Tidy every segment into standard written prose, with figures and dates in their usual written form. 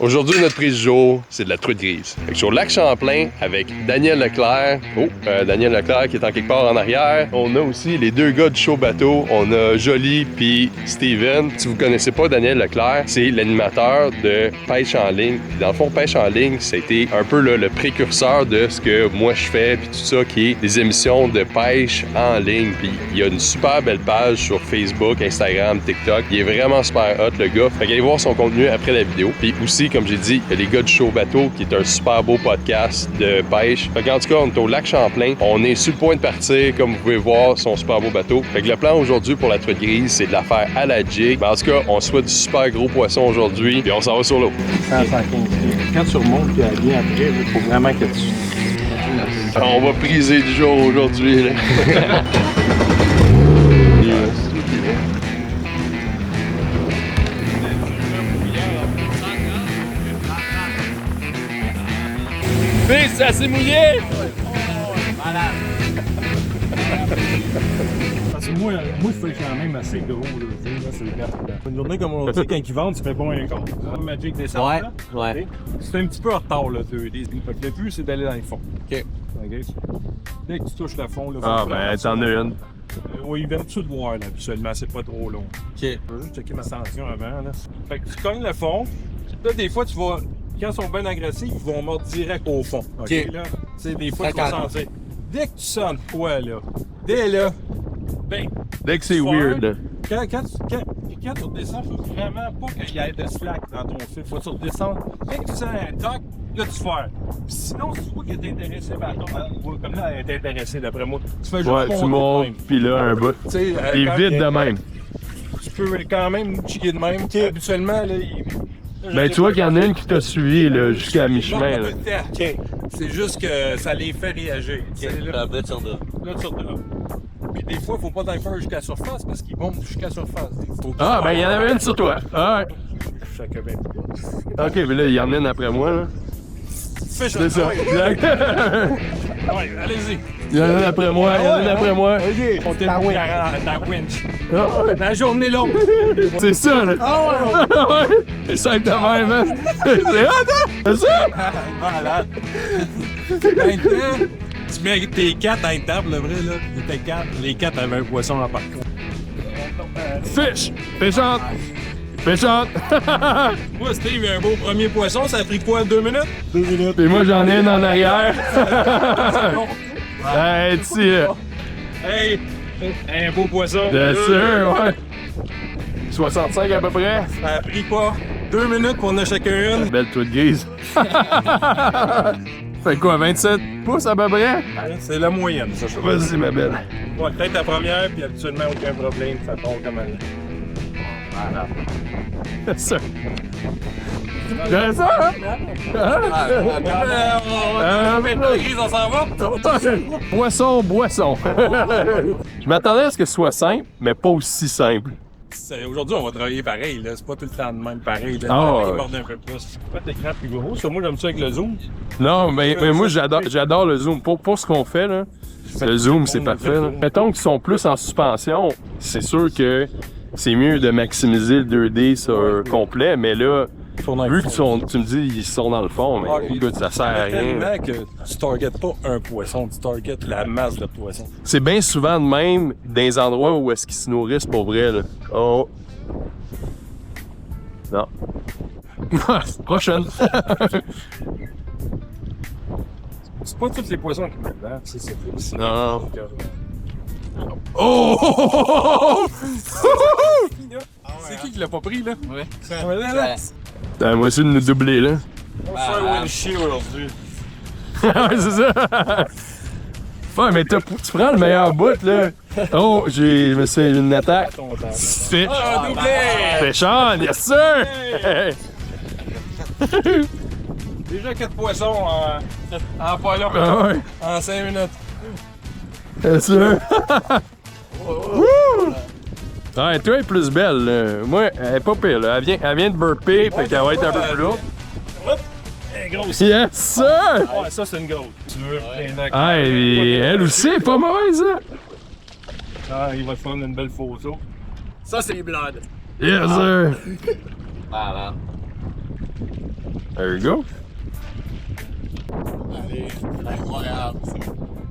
Aujourd'hui, notre prise du jour, c'est de la truite grise. Fait que sur le lac Champlain, avec Daniel Leclerc. Daniel Leclerc qui est en quelque part en arrière. On a aussi les deux gars du show bateau. On a Jolie puis Steven. Si vous connaissez pas Daniel Leclerc, c'est l'animateur de Pêche en ligne. Puis dans le fond, Pêche en ligne, ça a été un peu le précurseur de ce que moi je fais, puis tout ça, qui est des émissions de pêche en ligne. Puis il y a une super belle page sur Facebook, Instagram, TikTok. Il est vraiment super hot, le gars. Fait qu'allez voir son contenu après la vidéo. Puis aussi, comme j'ai dit, il y a les gars du show bateau, qui est un super beau podcast de pêche. Fait qu'en tout cas, on est au lac Champlain. On est sur le point de partir, comme vous pouvez voir, son super beau bateau. Fait que le plan aujourd'hui pour la truite grise, c'est de la faire à la jig. Mais en tout cas, on souhaite du super gros poisson aujourd'hui, puis on s'en va sur l'eau. 115 Quand tu remontes puis elle vient après, il faut vraiment que tu... On va priser du jour aujourd'hui, là. Fils, c'est assez mouillé! Malade! Parce que moi, je fais quand même assez gros, là, c'est le gars. Une journée comme aujourd'hui, quand ils vendent, tu fais pas un quart. Magic descend, Ouais, là. ouais. C'est un petit peu en retard, là, 2D. Fait que le but, c'est d'aller dans le fond. OK. Dès que tu touches le fond, là, Ah, ben, t'en as une. Oui, ils viennent tout de voir, là, habituellement, c'est pas trop long. OK. Je vais juste checker ma tension avant, là. Fait que tu cognes le fond. Là, des fois, tu vas... Quand ils sont bien agressifs, ils vont mordre direct au fond. OK, là? Tu sais, des fois, tu vas sentir. Dès que tu sens quoi, là? Dès là, ben... Dès que c'est weird. Quand tu redescends, il faut vraiment pas qu'il y ait de slack dans ton fil. Faut que tu redescendes. Dès que tu sens un toc, là, tu fais. Puis sinon, si tu vois qu'elle est intéressée, ben, comme là, elle est intéressée, d'après moi. Tu fais juste Ouais, tu montes, puis là, un bout. Tu sais, Il est quand vide de même. Tu peux quand même chiller de même. Habituellement, là, Ben, tu vois qu'il y en a une qui t'a suivi, là, jusqu'à mi-chemin, là. OK. C'est juste que ça les fait réagir. Là, tu redonnes. Là, tu redonnes. Puis des fois, il faut pas t'en faire jusqu'à la surface parce qu'ils bombent jusqu'à la surface. Ah, ben, il y en avait une sur toi. Ah, ouais. Chacun ben. OK, mais là, il y en a une après moi, là. Fais C'est ça, exact. Ouais, allez-y. Il y en a une après moi, il y en a une après moi. On t'est dans la winch. Ah, ouais. La journée longue. C'est ça, là. Ah, ouais. C'est simple de même, hein. C'est hot, hein? C'est ça? Malade. Maintenant, tu mets tes 4 à une table, le vrai, là. Tes 4, les 4 avaient un poisson en parcours. Fish! Pêchante! Pêchante! Moi, Steve, un beau premier poisson, ça a pris quoi, 2 minutes? 2 minutes. Et moi, j'en ai une en arrière. Hey, tu Hey, un beau poisson. bien sûr, ouais. 65 à peu près. Ça a pris quoi? 2 minutes pour en a chacun une. Belle truite grise. Fait quoi, 27 pouces à peu près? C'est la moyenne, ça. Vas-y, ma belle. Ouais, peut-être la première, puis habituellement, aucun problème, ça tombe comme elle. Voilà. C'est ça. C'est ça, hein? Grise, on s'en va? Poisson, boisson. Je m'attendais à ce que ce soit simple, mais pas aussi simple. Aujourd'hui, on va travailler pareil, là. C'est pas tout le temps de même pareil. Là. Ah, Il ouais. morde un peu plus. Pas d'écran plus gros. Sur moi, j'aime ça avec le zoom. Non, mais moi, j'adore le zoom. Pour ce qu'on fait, là, le zoom, c'est parfait. Là. Mettons qu'ils sont plus en suspension, c'est sûr que c'est mieux de maximiser le 2D sur complet, mais là, vu que tu me dis qu'ils sont dans le fond, mais écoute, ça sert à rien. Tellement que tu targetes pas un poisson, tu targetes la masse de poissons. C'est bien souvent de même dans les endroits où est-ce qu'ils se nourrissent pour vrai, là. Oh. Non. Prochaine. C'est pas tous les poissons qui mettent dedans, c'est Non. Oh! C'est qui l'a pas pris, là? Ouais. T'as moi aussi de nous doubler, là. On va faire un windshield aujourd'hui. Ouais, c'est ça. Ouais, mais tu prends le meilleur bout, là. Oh, je me suis une attaque. Fish. Ah, doublé! Pêchant, yes sir! Hey. Déjà 4 poissons en pas long, Ah ouais, en 5 minutes. yes sir! Wouh! Ouais, toi, elle est plus belle, là. Moi, elle est pas pire, là. Elle vient de burper, fait qu'elle va être un peu plus lourde. Elle est grosse. Yes sir! Ouais, ça, c'est une grosse. Tu veux? Ah, et elle aussi, elle est pas mauvaise, hein? Ah, il va te prendre une belle photo. Ça, c'est les blood. Yes sir! Voilà. There you go. Allez, incroyable.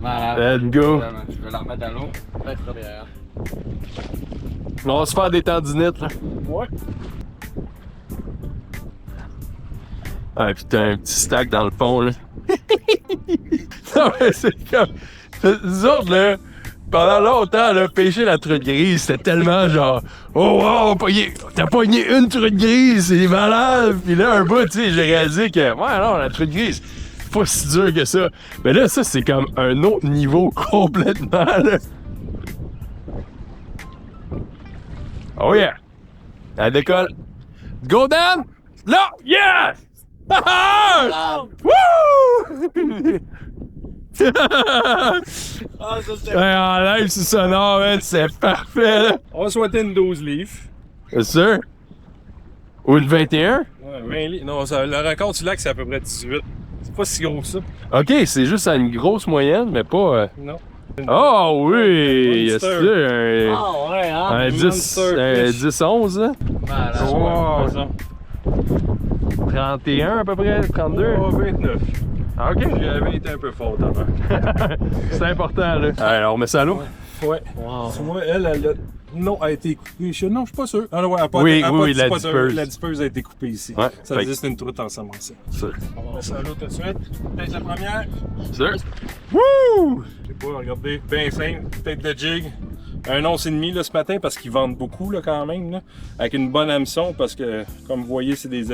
Let's go. Je vais la remettre à l'eau. Peut-être derrière. On va se faire des tendinites, là. Ouais. Ah, putain, un petit stack dans le fond, là. Non, mais c'est comme... Nous autres, là, pendant longtemps, là, pêcher la truite grise, c'était tellement genre... Oh, wow, t'as pogné une truite grise, c'est malade! Puis là, un bout, tu sais, j'ai réalisé que... Ouais, non, la truite grise, c'est pas si dur que ça. Mais là, ça, c'est comme un autre niveau complètement, là. Oh yeah! Elle décolle. Go down! Là! Yeah! Wouh! Ah, ça c'est. Ouais, en live, c'est sonore, man. C'est parfait, là. On va souhaiter une 12 livres. C'est sûr? Ou une 21? Ouais, 20 livres. Non, le record du lac, c'est à peu près 18. C'est pas si gros que ça. Ok, c'est juste à une grosse moyenne, mais pas. Non. Oh oui! Monster. C'est Ah, ouais, hein? un 10-11, hein? Malade. Wow. 31 à peu près? 32? Oh, 29. Ah, ok. J'avais été un peu fort avant. C'est important, là. Alors, on met ça à l'eau? Ouais. Wow. Tu vois, elle a... Non, a été coupée. Non, je suis pas sûr. Ah, ouais, elle a pas, Oui, elle a oui, pas oui, de la spotter. dispeuse. La dispeuse a été coupée ici. Ouais. Ça veut dire que c'est une truite ensemencée. Sûr. On met ça à l'eau tout de suite. Peut-être la première. Sûr. Wouh! Je sais pas, regardez. Bien simple. Tête de jig. Un once et demi là, ce matin parce qu'ils vendent beaucoup là, quand même. Là, avec une bonne hameçon parce que, comme vous voyez, c'est des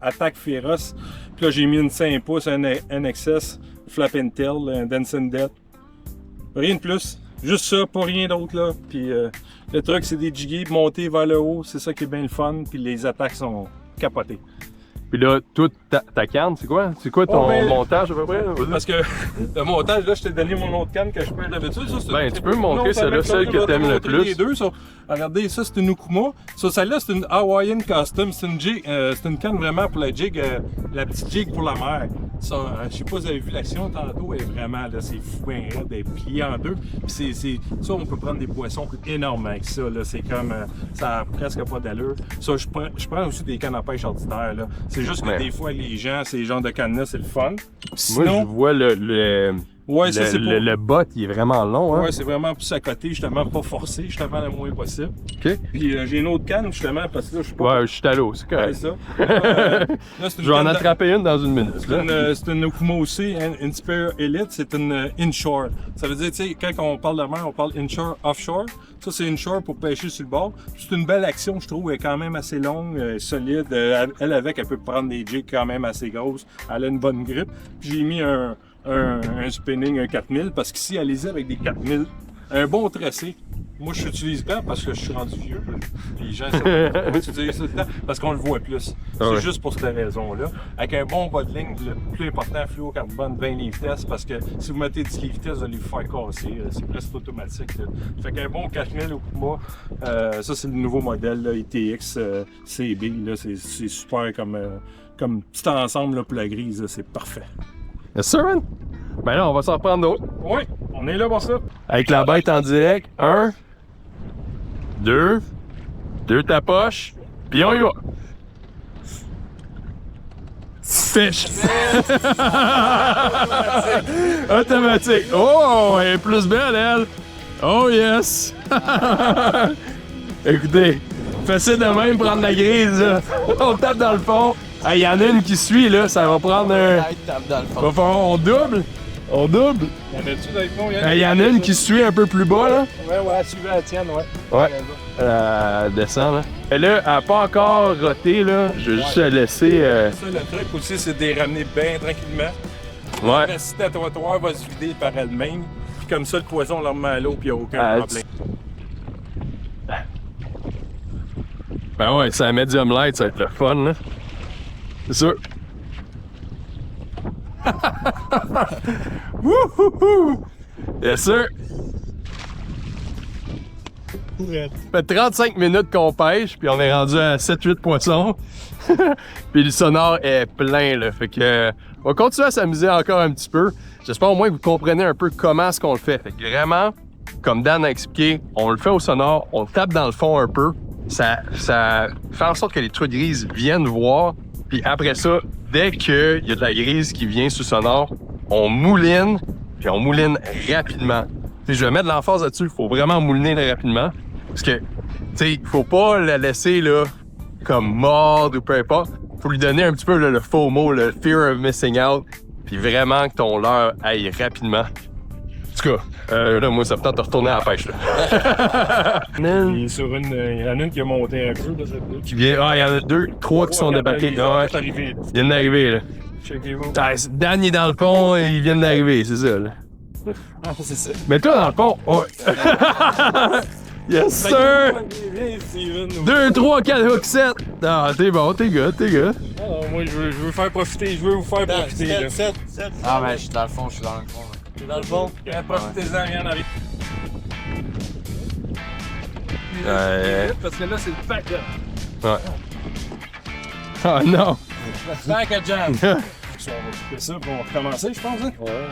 attaques féroces. Puis là, j'ai mis une 5 pouces, un NXS, Flap and Tail, un Denson Death. Rien de plus. Juste ça, pas rien d'autre là. Puis le truc, c'est des jiggies montés vers le haut. C'est ça qui est bien le fun. Puis les attaques sont capotées. Puis là, toute ta canne, c'est quoi? C'est quoi ton Oh, ben, montage à peu près? Parce que le montage, là, je t'ai donné mon autre canne que je pèse d'habitude. Ça, Ben, tu peux me montrer celle-là, celle que t'aimes le plus. Les deux, ça. Regardez, ça, c'est une Okuma. Ça, celle-là, c'est une Hawaiian Custom. C'est une jig, c'est une canne vraiment pour la jig, la petite jig pour la mer. Ça, je sais pas si vous avez vu l'action tantôt, elle est vraiment, là, c'est fou, hein, elle est pliée en deux. Puis ça, on peut prendre des poissons énormes avec ça, là. C'est comme, ça a presque pas d'allure. Ça, je prends aussi des cannes à pêche ordinaires, là. C'est juste que Ouais. des fois, les gens, ces genres de cannes-là, c'est le fun. Moi, Sinon, je vois ouais, ça, c'est pour... le bot, il est vraiment long, hein? Ouais, c'est vraiment plus à côté, justement, pas forcé, justement, le moins possible. OK. Puis j'ai une autre canne, justement, parce que là, je suis pas... Ouais, je suis à l'eau, c'est C'est correct. ça. Là, c'est Je vais en canne attraper une dans une minute. là. c'est une Okuma aussi, une Spear Elite, c'est une inshore. Ça veut dire, tu sais, quand on parle de mer, on parle inshore, offshore. Ça, c'est inshore pour pêcher sur le bord. C'est une belle action, je trouve, elle est quand même assez longue, solide. Elle, avec, elle peut prendre des jigs quand même assez grosses. Elle a une bonne grippe. Puis j'ai mis un spinning, un 4000, parce qu'ici, allez-y avec des 4000. Un bon tracé. Moi, je l'utilise pas parce que je suis rendu vieux. Les gens savent utiliser ça tout le temps parce qu'on le voit plus. C'est ouais. juste pour cette raison-là. Avec un bon bas de ligne, le plus important, fluorocarbone, 20 livres test, parce que si vous mettez 10 livres test, vous allez vous faire casser. C'est presque automatique. Là. Fait qu'un bon 4000 au Kuma, ça, c'est le nouveau modèle, là, ITX CB. Là, c'est super comme petit ensemble là, pour la grise. là, C'est parfait. Yes, sir, man. Ben là, on va s'en reprendre d'autres. Oui, on est là pour ça. Avec la bête en direct. 1, 2, 2 ta poche, puis on y va. Fish! Automatique. Oh, elle est plus belle, elle. Oh, yes! Écoutez, facile de même prendre la grise, là. On tape dans le fond. Il y en a une qui suit, là. Ça va prendre un... Tape dans le fond. Va falloir, on double. On double. Y en a-tu avec moi? Il y en a une qui suit un peu plus bas, là. Ouais, suivez la tienne, ouais. Ouais. Descend, là. Et là, elle n'a pas encore roté, là. Je vais juste la laisser. Ça, le truc aussi, c'est de les ramener bien tranquillement. Ouais. La cité à trottoir va se vider par elle-même. Puis comme ça, le poison, on le remet à l'eau, puis il n'y a aucun problème. Ben ouais, c'est un medium light, ça va être le fun, là. C'est sûr. Wouhouhou! Yes, sir. Ça fait 35 minutes qu'on pêche, puis on est rendu à 7-8 poissons. Puis le sonore est plein, là. Fait que on va continuer à s'amuser encore un petit peu. J'espère au moins que vous comprenez un peu comment est-ce qu'on le fait. Fait que vraiment, comme Dan a expliqué, on le fait au sonore, on tape dans le fond un peu. Ça fait en sorte que les truites grises viennent voir. Puis après ça, dès qu'il y a de la grise qui vient sous sonore, on mouline, puis on mouline rapidement. T'sais, je vais mettre de l'emphase là-dessus, il faut vraiment mouliner là, rapidement. Parce que, tu sais, il faut pas la laisser là, comme mordre ou peu importe. Faut lui donner un petit peu là, le FOMO, le fear of missing out, puis vraiment que ton leurre aille rapidement. En tout cas, là, moi, ça me tente de retourner à la pêche, là. Il est sur une... Il y en a une qui a monté un peu, là, cette là. Qui vient... Ah, il y en a 2, 3 qui sont débarqués. Ah, ouais. Arrivé, là. Ils viennent d'arriver, là. Checkez-vous. Ah, Dan, il est dans le pont, et ils viennent d'arriver, c'est ça, là. Ah, c'est ça. Mais toi, dans le pont, ouais. Yes, sir! 2, 3, 4, hook, 7. Ah, t'es bon, t'es good, t'es good. Ah, moi, je veux faire profiter, je veux vous faire profiter, là. 7. Ah, mais je suis dans le fond, je suis dans le fond. T'es dans le fond? Profitez-en, rien n'arrive. Parce que là, c'est le pack, là. Ouais. Ah, non! Pack à jam. On va couper ça pour recommencer, je pense, hein? Ouais.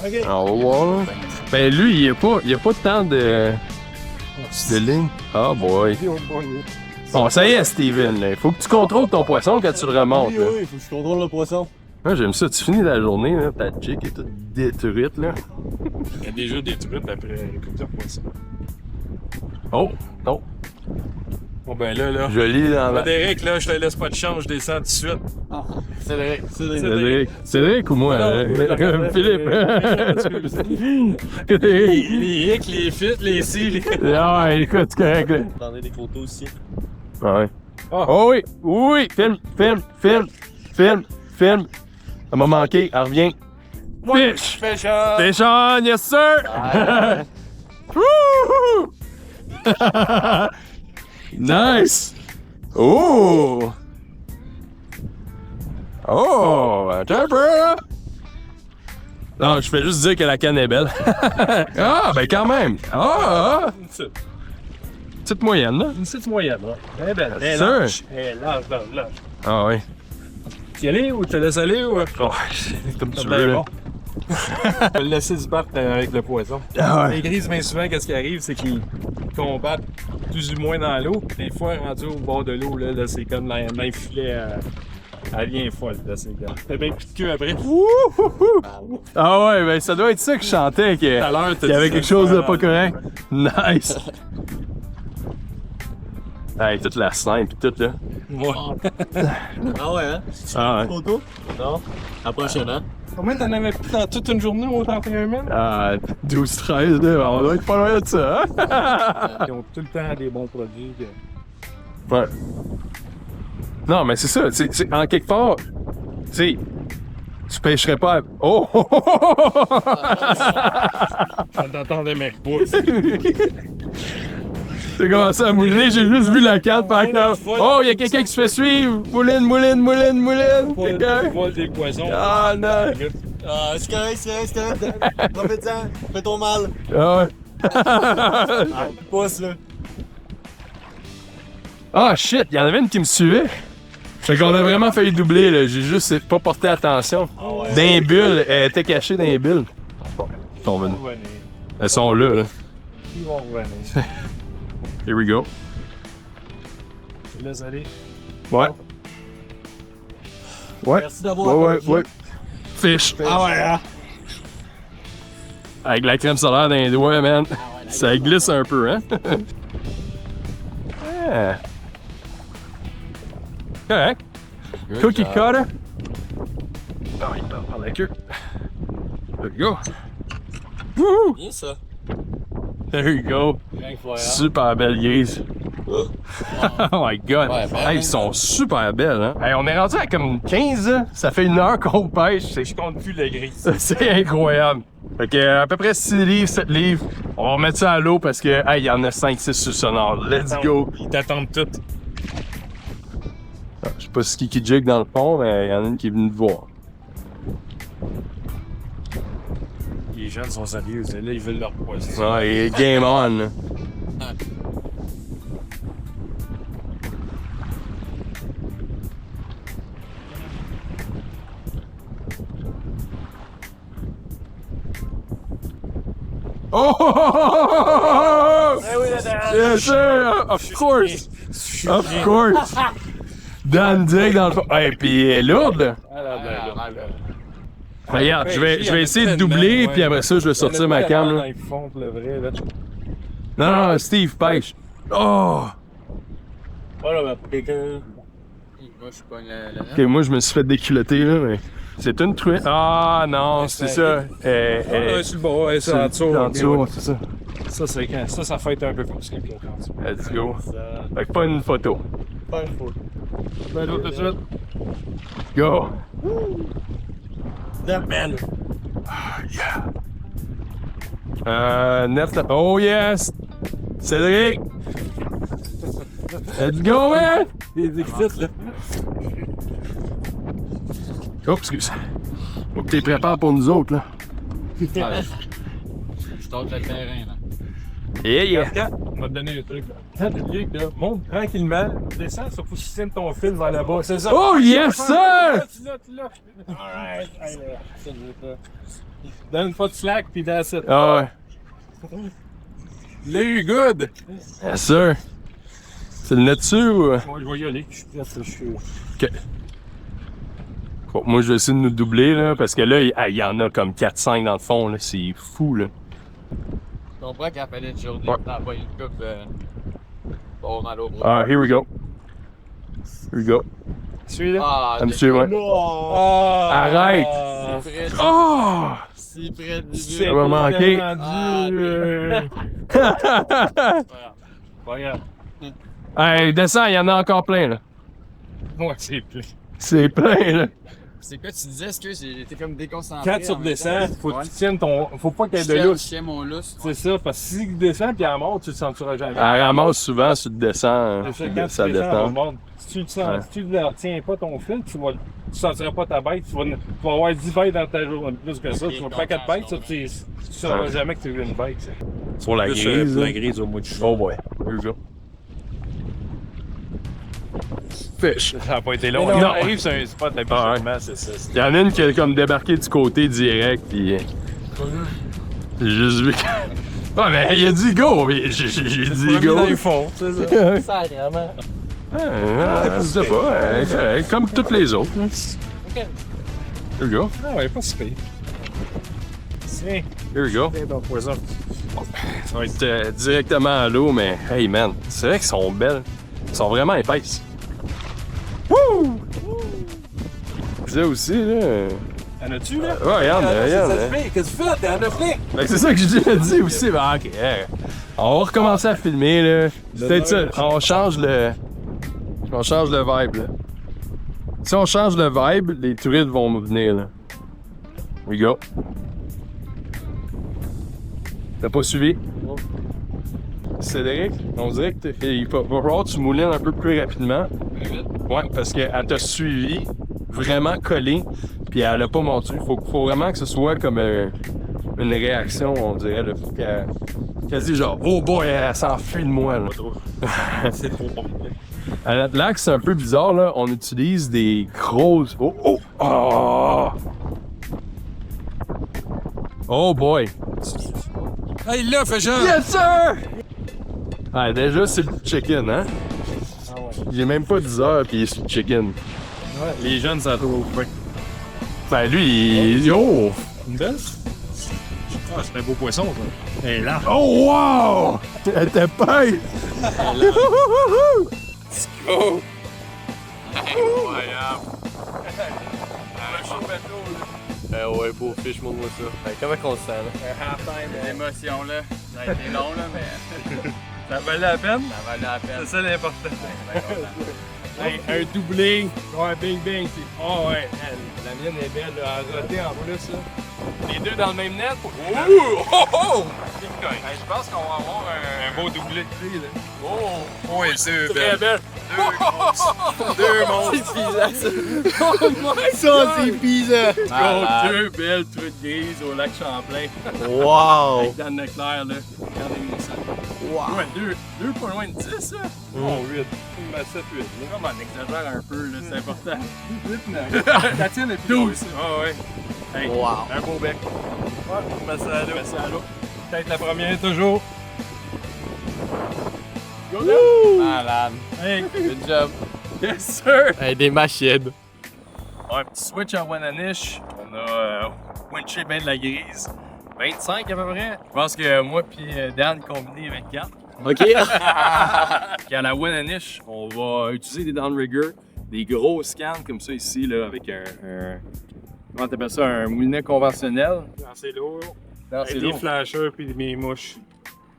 OK. On va voir, là. Ben, lui, il y a pas tant de ligne. Ah, boy. Bon, ça y est, Steven, là. Faut que tu contrôles ton poisson quand tu le remontes, là. Oui, faut que je contrôle le poisson. Moi, j'aime ça. Tu finis la journée, là, ta chick est toute détruite, là. Il y a déjà des trucs après écouter le poisson. Oh! Oh! Bon, ben là. Joli dans la... Frédéric, là, je te laisse pas de chance, je descends tout de suite. Ah, Cédric. Cédric ou moi? Philippe! Les hicks, les fits, les cils. Ah ouais, écoute, c'est correct, là. Attendez des photos aussi. Ah ouais. Ah. Oh oui! Oui! Filme! Ça m'a manqué, elle revient. Fish! Fish on, yes sir! Wouhou! Nice! Oh! Oh! Attends un peu! Non, je fais juste dire que la canne est belle. Ah, ben quand même! Ah! Petite moyenne, là. Une petite moyenne, là. Elle est belle. Elle est Sûr? lâche. Elle est lâche. Ah oui. Tu y aller ou tu te laisses aller ou... Oh, comme tu Ben, veux, là. bon. Je vais le laisser se battre avec le poisson. Ah ouais. Les grises, bien souvent, qu'est-ce qui arrive, c'est qu'ils combattent plus ou moins dans l'eau. Des fois, rendu au bord de l'eau, là c'est comme l'infilet, elle vient folle, là, c'est comme... T'as bien plus de queue après. Ah ouais, ben ça doit être ça que je chantais, qu'il y avait quelque chose de pas correct. Nice! Hey, toute la scène pis tout, là. Ouais. Ah ouais, hein? Ah ouais. Photo? Non. À la prochaine, hein? Combien t'en avais pris dans toute une journée au 31 mai? Ah, 12-13, là, on doit être pas loin de ça, hein? Ils ont tout le temps des bons produits. Ouais. Non, mais c'est ça, c'est en quelque part, tu sais, tu pêcherais pas à... Oh! On t'entendait même pas. J'ai commencé à mouliner, j'ai juste vu la carte par là. Oh, il y a quelqu'un qui se fait suivre! Mouline! Quelqu'un? Vole des poissons. Ah non! Ah, c'est correct, c'est correct. Profite-en, fais ton mal. Ah ouais. Pousse, là. Ah shit, il y en avait une qui me suivait. Fait qu'on a vraiment failli doubler, là. J'ai juste pas porté attention. Dans les bulles, elle était cachée dans les bulles. Ils sont venus. Elles sont là. Ils vont revenir. Here we go. Je laisse aller. Ouais. Ouais. Merci d'avoir Ouais. Fish. Ah ouais, hein? Avec la crème solaire dans les doigts, man. Ça glisse un peu, hein? Yeah. Correct. Cookie cutter. Oh, il part par la queue. There you go. Woo! Bien ça. There you go. Incroyable. Super belle grise. Oh my god. Ouais, ben, Hey, ils sont super belles, hein? Hey, on est rendu à comme 15, hein? Ça fait 1 heure qu'on pêche. Je compte plus les grises. C'est incroyable. Fait que à peu près 6 livres, 7 livres. On va remettre ça à l'eau parce que hey, il y en a 5-6 sur sonore. Let's go. Ils t'attendent toutes. Ah, je sais pas ce qui jig dans le fond, mais il y en a une qui est venue te voir. Les jeunes sont sérieux, là, ils veulent leur poisson. Ouais, game on. Là. Oh! Eh oui, là, Yes, sir! Of course! Of course! Dan direct dans le fond. Hey, pis elle est lourde, là. Regarde, je vais essayer de doubler, puis après ça, je vais sortir ma cam, là. Non, Steve, pêche. Oh! Voilà, ben, pour quelqu'un. Moi, je pogne la Ok, moi, je me suis fait déculotter, là, mais... C'est une truite. Ah, non, c'est ça. Sur le bas, ouais, ça en dessous. En dessous, c'est ça. Ça, c'est quand ça fait un peu plus que le en dessous. Let's go. Fait que pas une photo. Pas une faute. Ben, l'autre tout de suite. Go! Damn, man. Net. Oh yes! Cédric! Let's go, man! Les excites, là. Oh, excuse. Faut que tu prépares pour nous autres, là. Je tente le terrain, là. Yeah! On va te donner le truc, là. Quand tu dis, là, monte tranquillement, descends, surtout si tu tiens ton fil vers là-bas, c'est ça. Oh, yes, sir! Tu l'as. Alright. Donne pas de slack, pis that's it. Ah ouais. Les good! Yes, sir. C'est le net dessus ou... Moi, je vais y aller. Je suis prêt, je suis... Ok. Bon, moi, je vais essayer de nous doubler, là, parce que là, il y en a comme 4-5 dans le fond, là. C'est fou, là. Je comprends qu'à la fin d'une journée, Ouais. t'as pas une coupe bon mal au bras. Ah, here we go. Here we go. Celui-là? Ah, I'm sûr, ouais. Non! Arrête! c'est près, Oh! si près du Ça but. va manquer. Regarde. Hey, descends, il y en a encore plein, là. Ouais, c'est plein. C'est plein, là. C'est quoi tu disais? Est-ce que j'étais comme déconcentré? Quand tu redescends, faut que tu tiennes ton. Faut pas qu'il y ait de Je lousse. tiens mon lousse. C'est ça, parce que si tu descends puis elle monte, tu le sentiras jamais. Elle ramasse souvent sur le descend. C'est ça, quand Ça tu descends, elle dépend. monte. Si tu le sens, Ouais. si tu ne retiens pas ton fil, tu sentiras pas ta bête. Tu vas avoir 10 bêtes dans ta journée. Plus que ça, tu vas pas 4 bêtes, ça, tu sauras Ouais. jamais que tu as eu une bête. ça. Sur la Plus, grise. la là. grise au bout du Oh boy. Here we go. Fish. Ça n'a pas été long. Non. Quand on arrive sur un spot, habituellement, c'est ça. Il y en a une qui a comme débarqué du côté direct, pis. J'ai juste vu que. Ouais, mais il a dit go, mais j'ai dit go. Dans les fonds, c'est ça. Ça, vraiment. Je sais pas, comme toutes les autres. Là. Here we go. Ah ouais, pas si pire. Tiens, Here we go. tiens ton poison. Ça va être directement à l'eau, mais hey man, c'est vrai qu'elles sont belles. Elles sont vraiment épaisses. Wouh! Je disais aussi, là. En as-tu, là? Ouais, regarde, regarde. Qu'est-ce que tu fais? T'es en Afrique! Fait que c'est ça que je dis aussi. Ben, ok, on va recommencer à filmer, là. C'est peut-être ça. On change le vibe, là. Si on change le vibe, les touristes vont venir, là. Here we go. T'as pas suivi? Cédric, on dirait qu'il va falloir que tu moulines un peu plus rapidement. Ouais, parce qu'elle t'a suivi, vraiment collé, puis elle a pas mordu. Faut vraiment que ce soit comme une réaction, on dirait. Là. Faut qu'elle dise genre, oh boy, elle s'enfuit de moi. Là. C'est trop bon. Là, c'est un peu bizarre, là. On utilise des grosses. Oh, oh, oh! Oh boy! Hey, là, fais genre! Yes, sir! Ah, déjà, c'est le chicken, hein? J'ai même pas 10 heures, puis c'est le chicken. Ouais, les jeunes, ça trouve bien. Ben, lui, il. Oh! Une belle? Ah, c'est un beau poisson, ça. Et là. Oh, wow! Elle était payée! Oh! Incroyable. Ouais, beau fish, montre-moi ça. Comment qu'on se sent, là? Halftime, l'émotion, là. Ça a été long, là, mais Ça valait la peine? ça valait la peine. C'est ça l'important. Hey, un doublé. Ouais, bing bing. Oh ouais, la mienne est belle, là, à roter en plus. Là. Les deux dans le même net. Oh! Oh! Oh! Hey, je pense qu'on va avoir un beau doublé de clé, là. Oh! Ouais, c'est très belle. Deux monstres. Ça, c'est bizarre! Deux belles truites grises au lac Champlain. Wow! Avec Dan Leclerc, là. Regardez-moi ça. Wow! Ouais, deux pas loin de 10, là. Oh, 8. 7, 8. Comme on exagère un peu, là, c'est important. 8, 9. La tienne est plus 12. Ah ouais. Hey, Wow. un beau bec. Ouais, mets ça à l'eau. Mets ça à l'eau. Peut-être la première, toujours. Go down. Malade. Hey, Good job. Yes, sir! Hey, des machines. Un petit switch en Wananish. On a winché bien de la grise. 25 à peu près. Je pense que moi puis Dan combiné 24. OK. Puis à la Wananish, on va utiliser des downriggers, des gros scans comme ça ici, là, avec un comment t'appelles ça, un moulinet conventionnel. C'est lourd. Non, Avec des flashers puis mes mouches.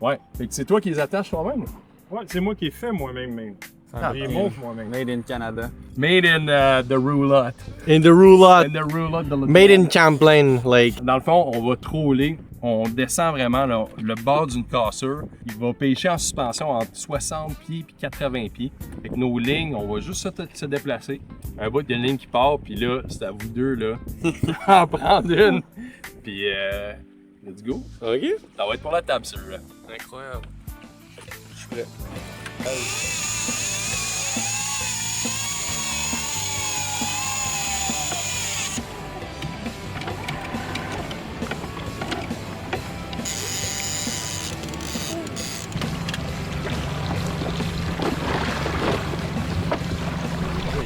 Ouais. Fait que c'est toi qui les attaches toi-même? Ouais, c'est moi qui ai fait moi-même. Les montre moi-même. Made in Canada. Made in the roulotte. In the roulotte. In the roulotte de Made in Champlain Lake. Dans le fond, on va troller. On descend vraiment là, le bord d'une cassure. Il va pêcher en suspension entre 60 pieds et 80 pieds. Avec nos lignes, on va juste se déplacer. Un bout de ligne qui part, puis là, c'est à vous deux là, en prendre une. Puis, let's go. OK. Ça va être pour la table, celui-là. Incroyable. Je suis prêt.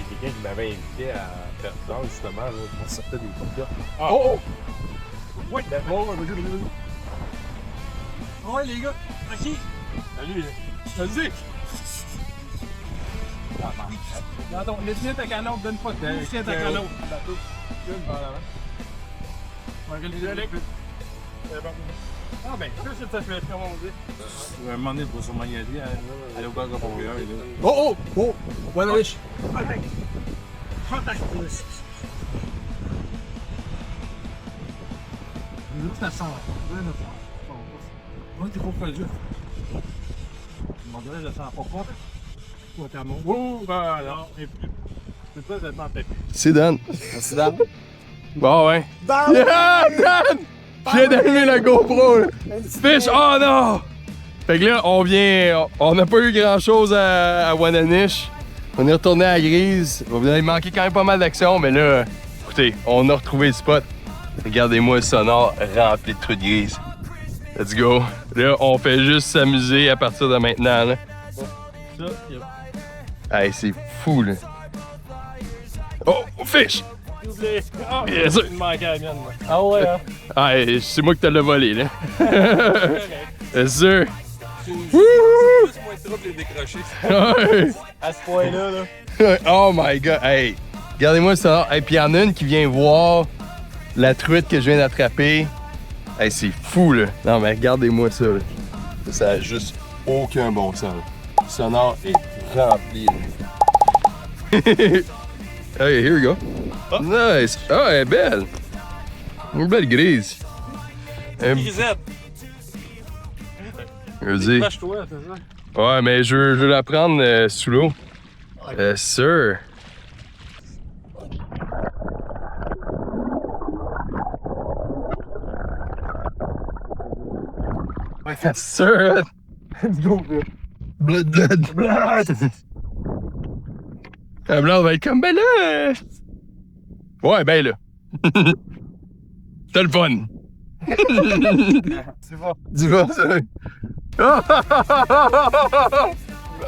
Quelqu'un qui m'avait invité à faire ça, justement, là, pour sortir des podcasts. Ah. Oh! Ouais, d'abord, vas-y. Ouais, les gars, OK. Salut. Vas-y. Attends, laisse-le ta canot, donne pas de laisse-le ta canot. Ah ben, ça c'est ta fête, comme on dit. Un moment donné, il faut sûrement y aller, aller au bar de Montréal. Oh, oh, oh. Wananish. Ça sent. Moi, tu comprends le jeu. Mon gars, je sens pas fort. Toi, t'as mon. Oh, ben non, c'est pas exactement tête. C'est Dan. Merci, Dan. Bon, ouais. Yeah, Dan! Je viens d'allumer la GoPro, là. Fish, oh non! Fait que là, on n'a pas eu grand chose à Wananish. On est retourné à la grise. Vous avez manqué quand même pas mal d'action, mais là, écoutez, on a retrouvé le spot. Regardez-moi le sonore rempli de trucs de grise. Let's go. Là, on fait juste s'amuser à partir de maintenant, là. Hey, c'est fou, là. Oh, fish! Ah, Yes, sir. il me manquait la mienne, moi. Ah ouais, hein? Ah, c'est moi qui te l'ai volé, là. Yes, sir. Juste moins trop de les décrocher. Ouais. À ce point-là, là. Oh my god, hey, regardez-moi ça. Et puis il y en a une qui vient voir la truite que je viens d'attraper. Hey, c'est fou, là. Non, mais regardez-moi ça, là. Ça a juste aucun bon sens, là. Le sonore est rempli, là. Hey, here we go. Nice. Oh, elle est belle. Une belle grise. Grisette. Vas-y. Lâche-toi, c'est ça? Ouais, mais je veux la prendre sous l'eau. Sûr. Ouais, sûr. Let's go, bro. Blood. La blonde va être comme, ben là. Ouais, ben là. T'as le fun. C'est bon. Dis-moi ça.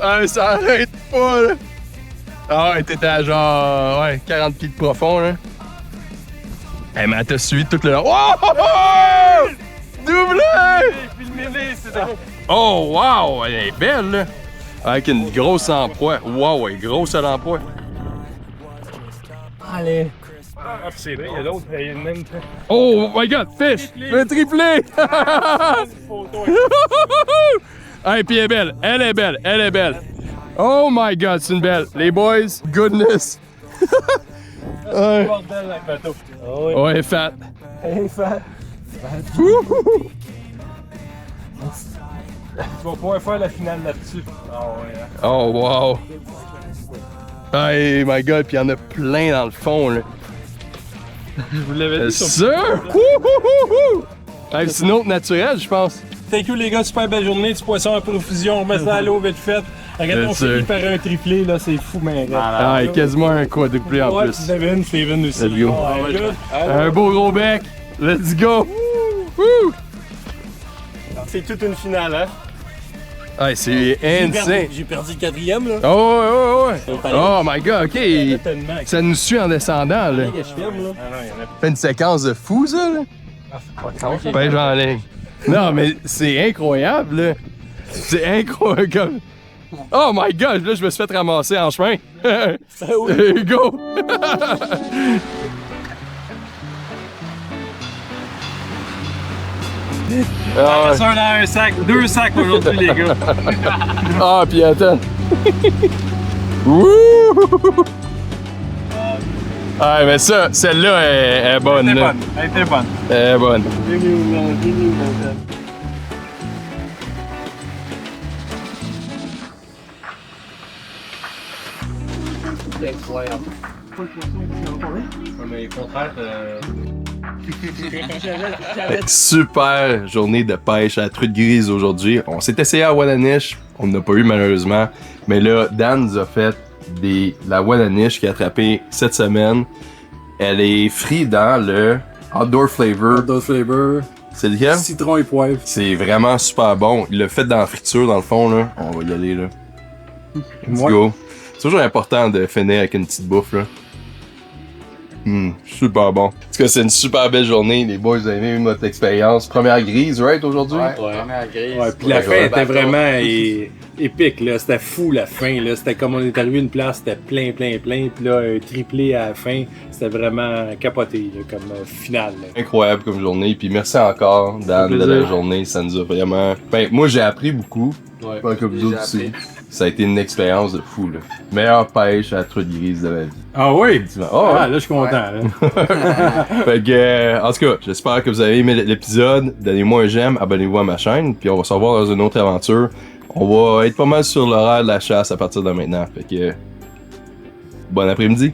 Ah, ça arrête pas, là. Ah ouais, t'étais à genre, ouais, 40 pieds de profond, là. Hey, mais elle t'a suivi tout le long. Oh! Doublé! Filmez-les, c'est drôle. Oh, wow! Elle est belle, là. Avec une grosse emploi. Wow, elle est grosse à l'emploi. Allez. Ah, c'est vrai, il y a l'autre, il y a une même Oh my god, fish! Le triplé! photo. Hey, puis elle est belle, elle est belle, elle est belle. Oh my god, c'est une belle. Les boys, goodness. Ouais, Bordel avec le bateau. ouais, fat. Hey, fat. Wouhou! Tu vas pouvoir faire la finale là-dessus. Ah ouais, hein. Oh wow. Hey my god, puis il y en a plein dans le fond, là. Je vous l'avais dit sur Sûr? Wouhouhouhou! Hey, c'est une autre naturelle, je pense. Thank you les gars, super belle journée, du poisson à profusion, on met ça à l'eau vite fait. Regarde, on Bien sûr. finit par un triplé, là, c'est fou, mais regarde. Ah, et quasiment un quadruplé en Ouais, plus. Steven aussi. Let's go. Ouais, good. Un beau gros bec. Let's go. Woo! C'est toute une finale, hein? Ah, c'est insane. J'ai perdu le quatrième, là. Oh, ouais. Fallait- Oh my god, ok. Tellement. Ça nous suit en descendant, là. que je filme, là. Ah non, il y en a Fait une séquence de fou, ça, là. Pêche en ligne. Non, mais c'est incroyable, là. C'est incroyable. Oh my god, là, je me suis fait ramasser en chemin. Go! Ah, ouais. un dans un sac, 2 sacs aujourd'hui, les gars. Ah, puis attends. Wouh! Ah, mais ça, celle-là est bonne, là. Elle était bonne. Elle est bonne. Super journée de pêche à la truite grise aujourd'hui. On s'est essayé à Wallanish, on n'a pas eu malheureusement. Mais là, Dan nous a fait la Wallanish qu'il a attrapée cette semaine. Elle est frite dans le Outdoor Flavor. Outdoor flavor, C'est lequel? citron et poivre. C'est vraiment super bon. Il l'a fait dans la friture dans le fond là. On va y aller là. Let's go. C'est toujours important de finir avec une petite bouffe là. Super bon. En tout cas, c'est une super belle journée. Les boys, vous avez aimé notre expérience. Première grise, right, aujourd'hui? Première grise. Ouais, puis la fin était vraiment épique, là. C'était fou, la fin, là. C'était comme on est arrivé à une place, c'était plein. Puis là, un triplé à la fin. C'était vraiment capoté, là, comme finale, là. Incroyable comme journée. Puis merci encore, Dan, de la journée. Ça nous a vraiment... Ben, moi, j'ai appris beaucoup. Ouais. Pas comme vous autres aussi. Ça a été une expérience de fou, là. Meilleure pêche à la truite grise de ma vie. Ah oui? Oh, Ah, là, je suis content, là. Fait que, en tout cas, j'espère que vous avez aimé l'épisode. Donnez-moi un j'aime, abonnez-vous à ma chaîne, puis on va se revoir dans une autre aventure. On va être pas mal sur l'horaire de la chasse à partir de maintenant. Fait que, bon après-midi.